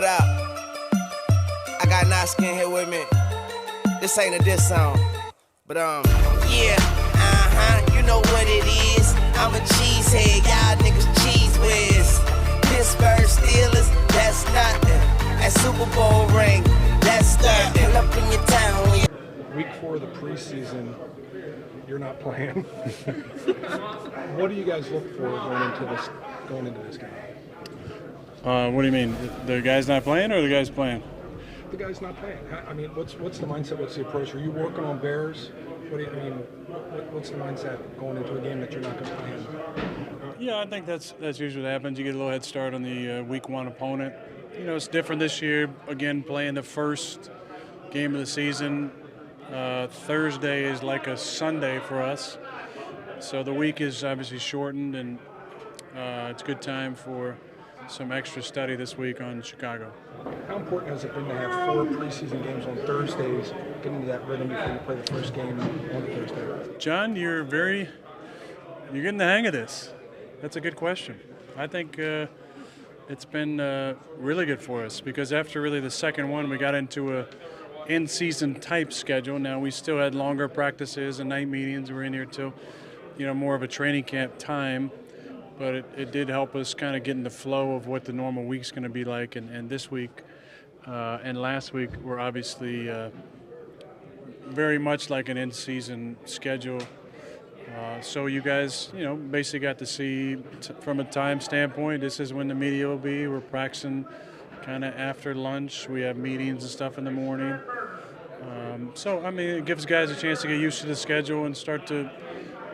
up? I got Naskin here with me. This ain't a diss song, but yeah, you know what it is. I'm a cheesehead, y'all niggas cheese whiz. Pittsburgh Steelers, that's nothing. That Super Bowl ring, that's nothing. Pull up in your town when you Week 4 of the preseason, you're not playing. What do you guys look for going into this game? What do you mean? The guy's not playing or the guy's playing? The guy's not playing. I mean, what's the mindset? What's the approach? Are you working on Bears? What's the mindset going into a game that you're not going to play in? Yeah, I think that's usually what happens. You get a little head start on the Week 1 opponent. You know, it's different this year. Again, playing the first game of the season. Thursday is like a Sunday for us. So the week is obviously shortened, and it's a good time for some extra study this week on Chicago. How important has it been to have 4 preseason games on Thursdays, getting into that rhythm before you play the first game on Thursday? John, you're getting the hang of this. That's a good question. I think it's been really good for us because after really the second one, we got into a in-season type schedule. Now we still had longer practices and night meetings. We're in here till, more of a training camp time. But it did help us kind of get in the flow of what the normal week's going to be like. And this week and last week were obviously very much like an in-season schedule. So you guys, basically got to see from a time standpoint, this is when the media will be. We're practicing kind of after lunch. We have meetings and stuff in the morning. It gives guys a chance to get used to the schedule and start to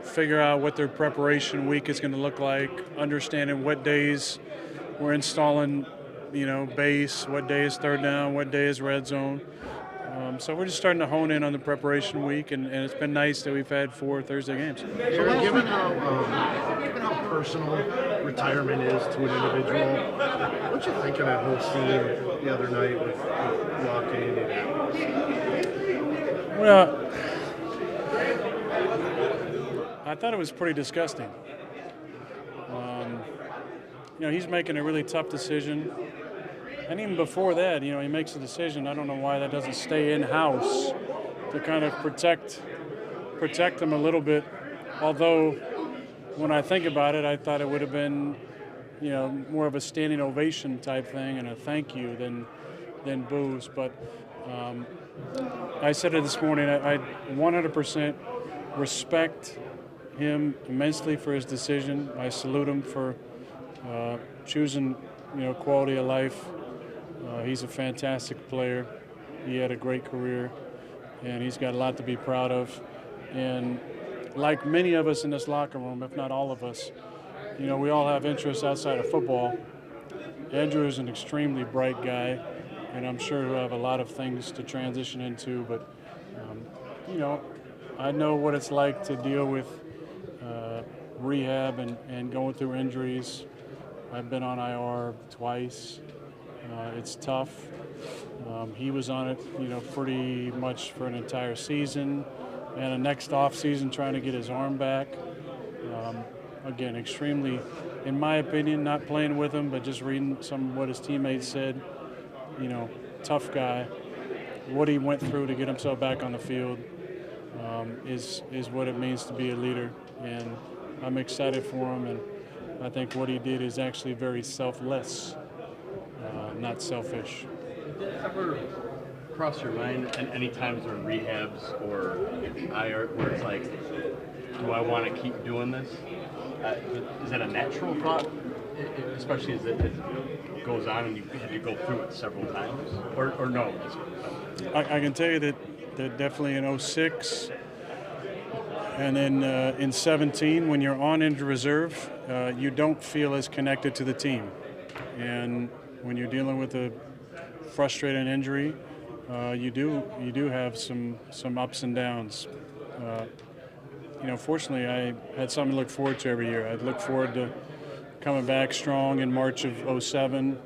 figure out what their preparation week is going to look like, understanding what days we're installing, base, what day is third down, what day is red zone. So we're just starting to hone in on the preparation week, and it's been nice that we've had 4 Thursday games. So given how personal retirement is to an individual, what you think of that whole scene the other night with walking and... Well, I thought it was pretty disgusting. He's making a really tough decision. And even before that, he makes a decision. I don't know why that doesn't stay in-house to kind of protect him a little bit. Although, when I think about it, I thought it would have been, more of a standing ovation type thing and a thank you than boos. But I said it this morning, I 100% respect him immensely for his decision. I salute him for choosing, quality of life. He's a fantastic player. He had a great career, and he's got a lot to be proud of. And like many of us in this locker room, if not all of us, we all have interests outside of football. Andrew is an extremely bright guy, and I'm sure he'll have a lot of things to transition into. But, I know what it's like to deal with rehab and going through injuries. I've been on IR twice. It's tough. He was on it, pretty much for an entire season and a next off season trying to get his arm back. Again, extremely, in my opinion, not playing with him, but just reading some of what his teammates said, tough guy. What he went through to get himself back on the field is what it means to be a leader. And I'm excited for him, and I think what he did is actually very selfless. Not selfish. Did it ever cross your mind any times during rehabs or IR where it's like, do I want to keep doing this? Is that a natural thought, especially as it goes on and you have to go through it several times? Or no? I can tell you that definitely in 06 and then in 17, when you're on injured reserve, you don't feel as connected to the team. And when you're dealing with a frustrating injury, you do have some ups and downs. Fortunately, I had something to look forward to every year. I'd look forward to coming back strong in March of 07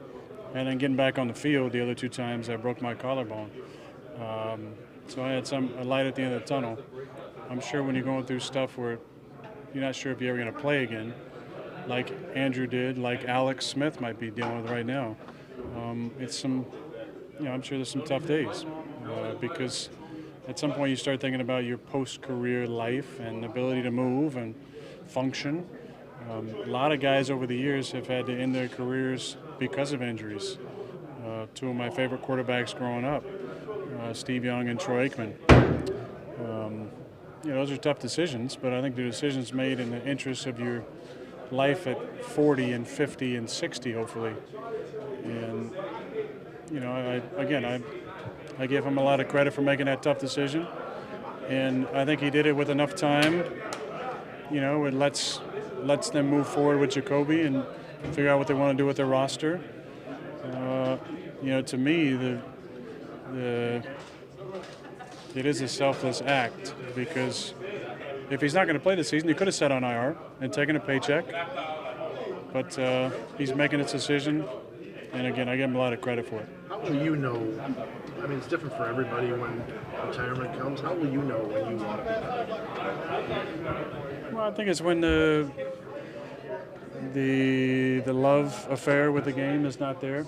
and then getting back on the field the other 2 times I broke my collarbone. So I had a light at the end of the tunnel. I'm sure when you're going through stuff where you're not sure if you're ever going to play again, like Andrew did, like Alex Smith might be dealing with right now, it's some, I'm sure there's some tough days because at some point you start thinking about your post-career life and ability to move and function. A lot of guys over the years have had to end their careers because of injuries. Two of my favorite quarterbacks growing up, Steve Young and Troy Aikman. Those are tough decisions, but I think the decisions made in the interest of your life at 40 and 50 and 60, hopefully. And, I give him a lot of credit for making that tough decision. And I think he did it with enough time. It lets them move forward with Jacoby and figure out what they want to do with their roster. To me, it is a selfless act because if he's not going to play this season, he could have sat on IR and taken a paycheck. But he's making his decision, and again, I give him a lot of credit for it. How will you know? I mean, it's different for everybody when retirement comes. How will you know when you want to be done? Well, I think it's when the love affair with the game is not there,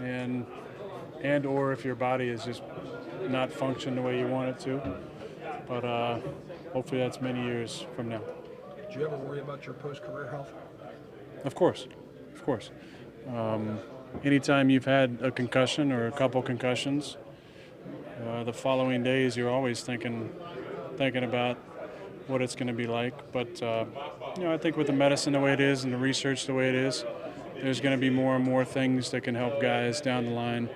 and or if your body is just not function the way you want it to. But hopefully that's many years from now. Did you ever worry about your post-career health? Of course. Anytime you've had a concussion or a couple concussions, the following days you're always thinking about what it's going to be like. But I think with the medicine the way it is and the research the way it is, there's going to be more and more things that can help guys down the line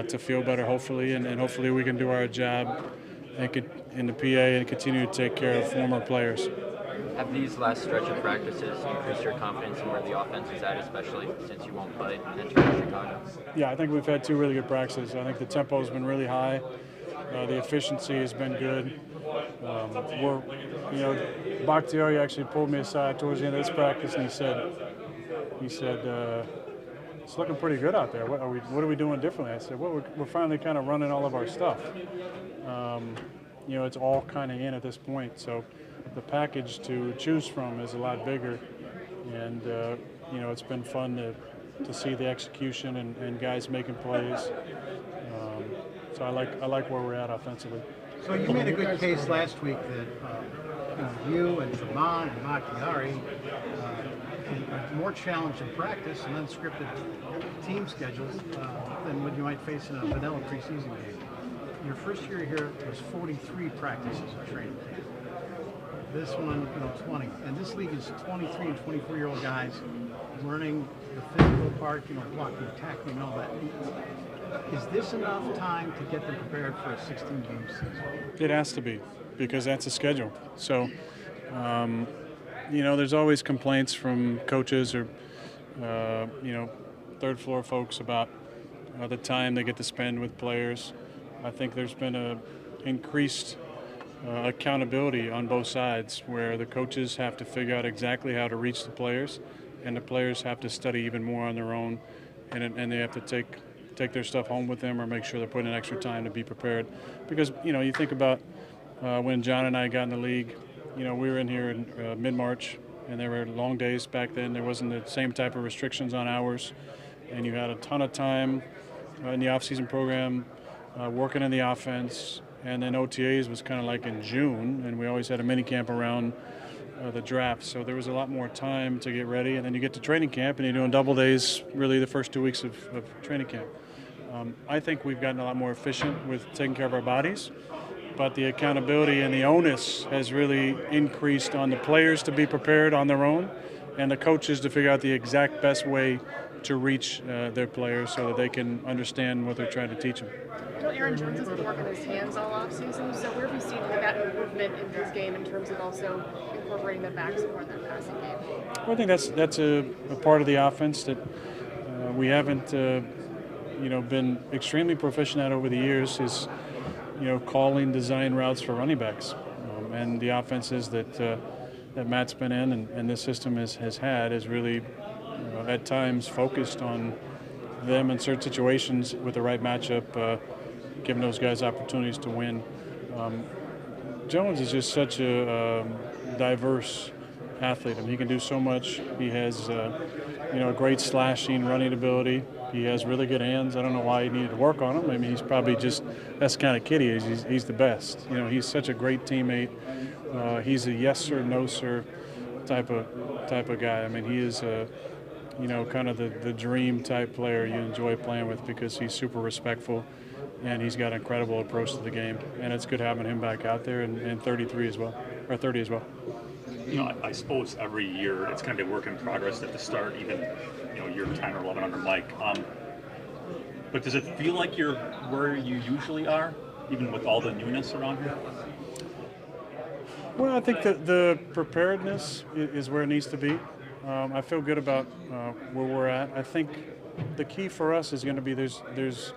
to feel better, hopefully, and hopefully we can do our job in the PA and continue to take care of former players. Have these last stretch of practices increased your confidence in where the offense is at, especially since you won't play entering Chicago? Yeah, I think we've had two really good practices. I think the tempo has been really high. The efficiency has been good. Bakhtiari actually pulled me aside towards the end of this practice, and he said, it's looking pretty good out there. What are we doing differently? I said, well, we're finally kind of running all of our stuff. It's all kind of in at this point. So the package to choose from is a lot bigger. And, it's been fun to see the execution and guys making plays. So I like where we're at offensively. So you made a good case last week that you and Tremont and Bakhtiari more challenged in practice and unscripted team schedules than what you might face in a vanilla preseason game. Your first year here was 43 practices of training camp. This one, 20. And this league is 23 and 24-year-old guys learning the physical part, blocking, tackling, all that. Is this enough time to get them prepared for a 16-game season? It has to be, because that's the schedule. So, there's always complaints from coaches or, third floor folks about the time they get to spend with players. I think there's been a increased accountability on both sides where the coaches have to figure out exactly how to reach the players, and the players have to study even more on their own, and they have to take their stuff home with them or make sure they're putting in extra time to be prepared. Because, you think about when John and I got in the league, we were in here in mid-March, and there were long days back then. There wasn't the same type of restrictions on hours, and you had a ton of time in the off-season program working in the offense, and then OTAs was kind of like in June, and we always had a mini camp around the draft. So there was a lot more time to get ready, and then you get to training camp, and you're doing double days really the first 2 weeks of training camp. I think we've gotten a lot more efficient with taking care of our bodies, but the accountability and the onus has really increased on the players to be prepared on their own and the coaches to figure out the exact best way to reach their players so that they can understand what they're trying to teach them. Aaron Jones has been working his hands all off-season, so where have you seen that improvement in his game in terms of also incorporating the backs more in that passing game? Well, I think that's a part of the offense that we haven't been extremely proficient at over the years is calling design routes for running backs, and the offenses that Matt's been in and this system has had is really at times focused on them in certain situations with the right matchup, giving those guys opportunities to win. Jones is just such a diverse athlete. I mean, he can do so much. He has a great slashing, running ability. He has really good hands. I don't know why he needed to work on them. I mean, he's probably just, that's the kind of kid he is. He's the best. You know, he's such a great teammate. He's a yes sir, no sir type of guy. I mean, he is a, you know, kind of the dream type player you enjoy playing with because he's super respectful and he's got an incredible approach to the game. And it's good having him back out there and 33 as well, or 30 as well. You know, I suppose every year it's kind of a work in progress at the start, even, you know, year 10 or 11 under Mike. But does it feel like you're where you usually are, even with all the newness around here? Well, I think that the preparedness is where it needs to be. I feel good about where we're at. I think the key for us is going to be there's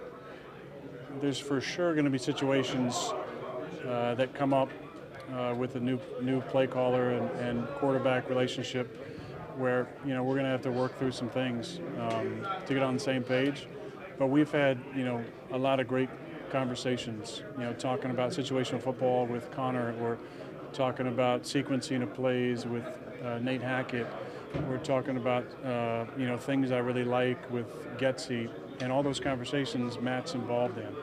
for sure going to be situations that come up with a new play caller and quarterback relationship where, you know, we're going to have to work through some things to get on the same page. But we've had, you know, a lot of great conversations, you know, talking about situational football with Connor, or talking about sequencing of plays with Nate Hackett. We're talking about, you know, things I really like with Getsy, and all those conversations Matt's involved in.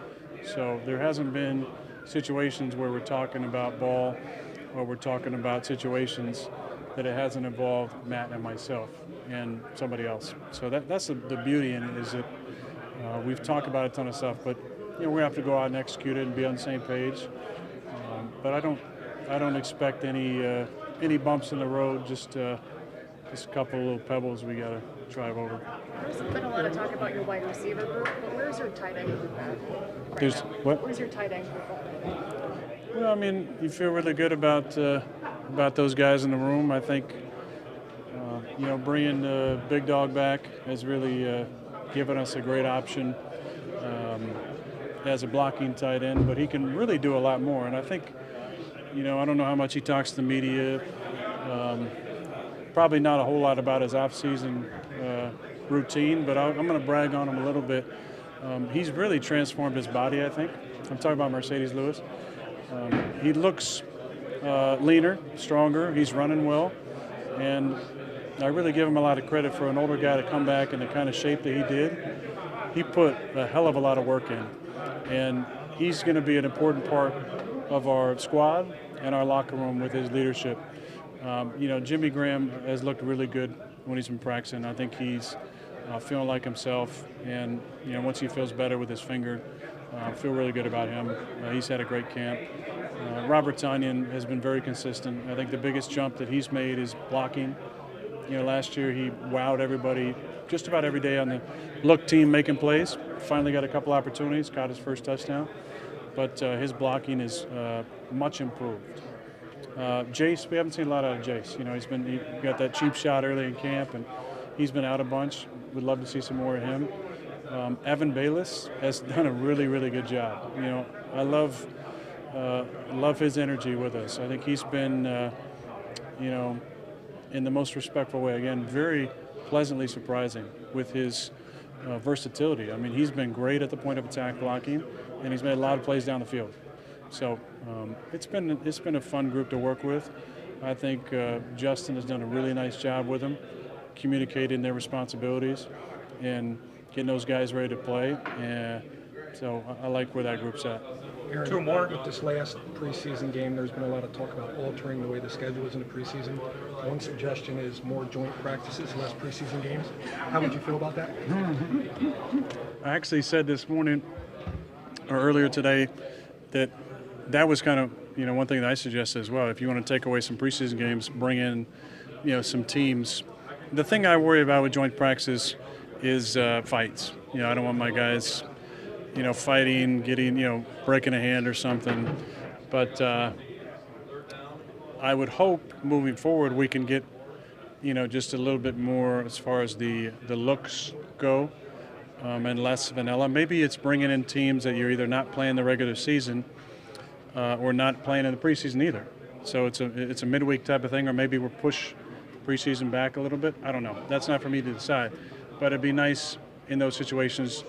So there hasn't been situations where we're talking about ball or we're talking about situations that it hasn't involved Matt and myself and somebody else. So that's the beauty in it, is that we've talked about a ton of stuff, but, you know, we have to go out and execute it and be on the same page. But I don't expect any bumps in the road, just a couple of little pebbles we got to drive over. There's been a lot of talk about your wide receiver group, but where's your tight end group at right now? What? Where's your tight end group at? Well, I mean, you feel really good about those guys in the room. I think, you know, bringing the big dog back has really given us a great option as a blocking tight end, but he can really do a lot more. And I think, you know, I don't know how much he talks to the media. Probably not a whole lot about his off-season routine, but I'm going to brag on him a little bit. He's really transformed his body, I think. I'm talking about Mercedes Lewis. He looks leaner, stronger. He's running well. And I really give him a lot of credit for an older guy to come back in the kind of shape that he did. He put a hell of a lot of work in. And he's going to be an important part of our squad and our locker room with his leadership. You know, Jimmy Graham has looked really good when he's been practicing. I think he's feeling like himself. And, you know, once he feels better with his finger, I feel really good about him. He's had a great camp. Robert Tonyan has been very consistent. I think the biggest jump that he's made is blocking. You know, last year he wowed everybody just about every day on the look team making plays. Finally got a couple opportunities, got his first touchdown. But his blocking is much improved. Jace, we haven't seen a lot out of Jace. You know, he got that cheap shot early in camp, and he's been out a bunch. We'd love to see some more of him. Evan Bayless has done a really, really good job. You know, I love his energy with us. I think he's been, you know, in the most respectful way. Again, very pleasantly surprising with his versatility. I mean, he's been great at the point of attack blocking, and he's made a lot of plays down the field. So it's been a fun group to work with. I think Justin has done a really nice job with them, communicating their responsibilities and getting those guys ready to play. And so I like where that group's at. Aaron, Two more. With this last preseason game, there's been a lot of talk about altering the way the schedule is in the preseason. One suggestion is more joint practices, less preseason games. How would you feel about that? I actually said this morning or earlier today that was kind of, you know, one thing that I suggested as well. If you want to take away some preseason games, bring in, you know, some teams. The thing I worry about with joint practices is fights. You know, I don't want my guys, you know, fighting, getting, you know, breaking a hand or something. But I would hope moving forward we can get, you know, just a little bit more as far as the looks go, and less vanilla. Maybe it's bringing in teams that you're either not playing the regular season or not playing in the preseason either. So it's a midweek type of thing, or maybe we'll push preseason back a little bit. I don't know. That's not for me to decide. But it'd be nice in those situations,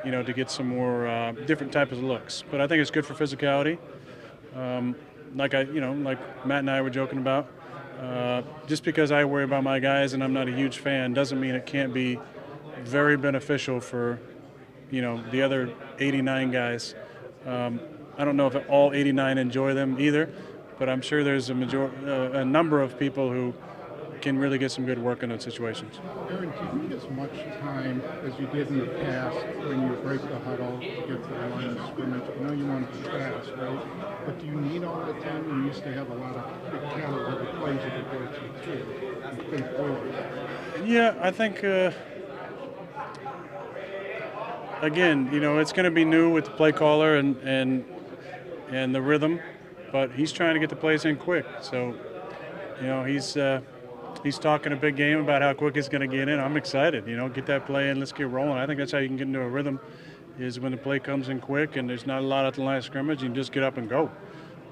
you know, to get some more different types of looks. But I think it's good for physicality. Like Matt and I were joking about. Just because I worry about my guys and I'm not a huge fan doesn't mean it can't be very beneficial for, the other 89 guys. I don't know if all 89 enjoy them either, but I'm sure there's a number of people who can really get some good work in those situations. Aaron, do you need as much time as you did in the past when you break the huddle to get to the line of scrimmage? I know you want to be fast, right? But do you need all the time? You used to have a lot of big caliber plays you could go to too and think forward. Yeah, I think, again, it's going to be new with the play caller and the rhythm, but he's trying to get the plays in quick. So, he's talking a big game about how quick he's going to get in. I'm excited, get that play in, let's get rolling. I think that's how you can get into a rhythm, is when the play comes in quick and there's not a lot at the line of scrimmage, you can just get up and go.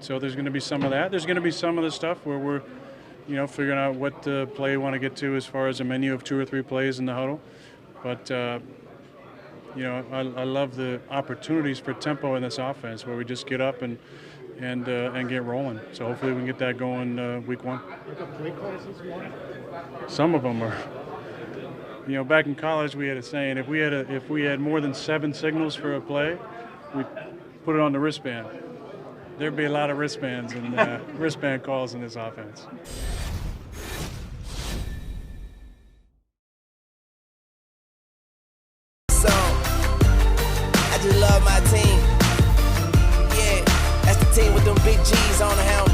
So there's going to be some of that. There's going to be some of the stuff where we're, figuring out what play we want to get to as far as a menu of 2 or 3 plays in the huddle. But, I love the opportunities for tempo in this offense where we just get up and get rolling. So hopefully we can get that going week 1. The play calls this morning? Some of them are. Back in college we had a saying: if we had more than 7 signals for a play, we put it on the wristband. There'd be a lot of wristbands and wristband calls in this offense. I just love my team. Yeah, that's the team with them big G's on the helmet.